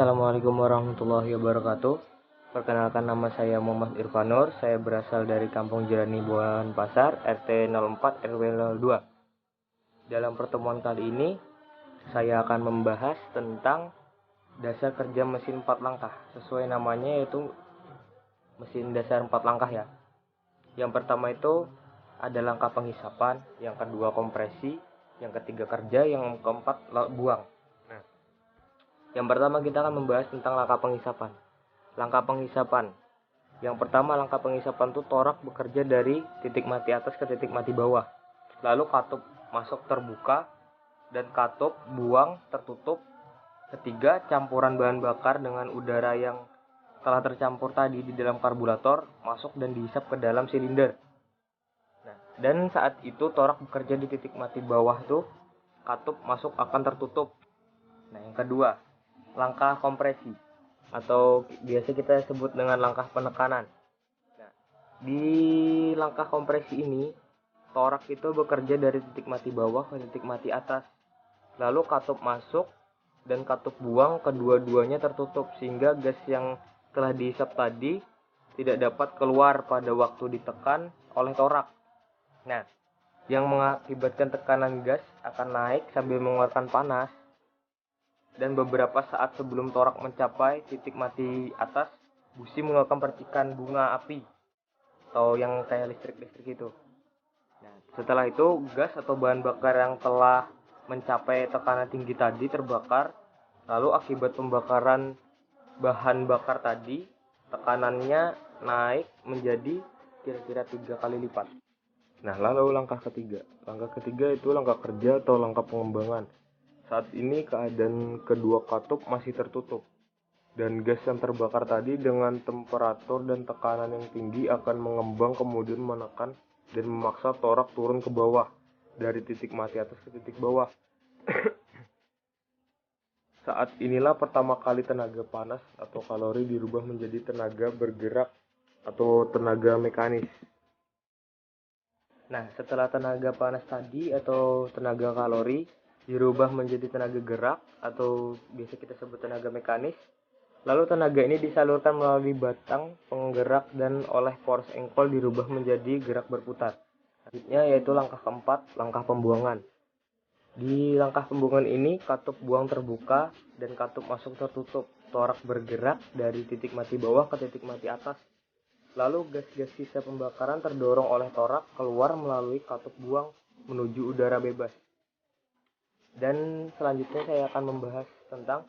Assalamualaikum warahmatullahi wabarakatuh. Perkenalkan, nama saya Muhammad Irfanur. Saya berasal dari Kampung Jerani Buahan Pasar, RT 04 RW 02. Dalam pertemuan kali ini, saya akan membahas tentang dasar kerja mesin 4 langkah. Sesuai namanya, yaitu mesin dasar 4 langkah ya. Yang pertama itu ada langkah penghisapan, yang kedua kompresi, yang ketiga kerja, yang keempat buang. Yang pertama kita akan membahas tentang langkah penghisapan. Langkah penghisapan. Yang pertama, langkah penghisapan itu torak bekerja dari titik mati atas ke titik mati bawah. Lalu katup masuk terbuka dan katup buang tertutup. Ketiga, campuran bahan bakar dengan udara yang telah tercampur tadi di dalam karburator masuk dan dihisap ke dalam silinder. Nah, dan saat itu torak bekerja di titik mati bawah tuh, katup masuk akan tertutup. Nah, yang kedua, langkah kompresi atau biasa kita sebut dengan langkah penekanan. Nah, di langkah kompresi ini torak itu bekerja dari titik mati bawah ke titik mati atas. Lalu katup masuk dan katup buang, kedua-duanya tertutup sehingga gas yang telah dihisap tadi tidak dapat keluar pada waktu ditekan oleh torak. Nah, yang mengakibatkan tekanan gas akan naik sambil mengeluarkan panas. Dan beberapa saat sebelum torak mencapai titik mati atas, busi mengeluarkan percikan bunga api atau yang kayak listrik-listrik itu. Nah, setelah itu gas atau bahan bakar yang telah mencapai tekanan tinggi tadi terbakar. Lalu akibat pembakaran bahan bakar tadi, tekanannya naik menjadi kira-kira 3 kali lipat. Nah, lalu langkah ketiga. Langkah ketiga itu langkah kerja atau langkah pengembangan. Saat ini keadaan kedua katup masih tertutup, dan gas yang terbakar tadi dengan temperatur dan tekanan yang tinggi akan mengembang kemudian menekan dan memaksa torak turun ke bawah dari titik mati atas ke titik bawah. Saat inilah pertama kali tenaga panas atau kalori dirubah menjadi tenaga bergerak atau tenaga mekanis. Nah, setelah tenaga panas tadi atau tenaga kalori dirubah menjadi tenaga gerak atau biasa kita sebut tenaga mekanis. Lalu tenaga ini disalurkan melalui batang penggerak dan oleh force engkol dirubah menjadi gerak berputar. Selanjutnya yaitu langkah keempat, langkah pembuangan. Di langkah pembuangan ini katup buang terbuka dan katup masuk tertutup. Torak bergerak dari titik mati bawah ke titik mati atas. Lalu gas-gas sisa pembakaran terdorong oleh torak keluar melalui katup buang menuju udara bebas. Dan selanjutnya saya akan membahas tentang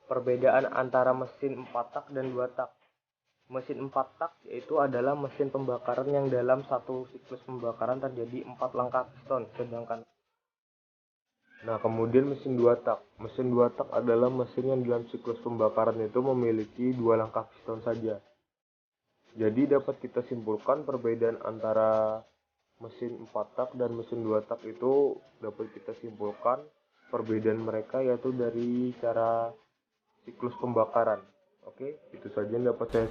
perbedaan antara mesin 4 tak dan 2 tak. Mesin 4 tak yaitu adalah mesin pembakaran yang dalam satu siklus pembakaran terjadi 4 langkah piston, sedangkan kemudian mesin 2 tak. Mesin 2 tak adalah mesin yang dalam siklus pembakaran itu memiliki 2 langkah piston saja. Jadi dapat kita simpulkan perbedaan antara mesin 4 tak dan mesin 2 tak itu dapat kita simpulkan perbedaan mereka yaitu dari cara siklus pembakaran. Oke, itu saja yang dapat saya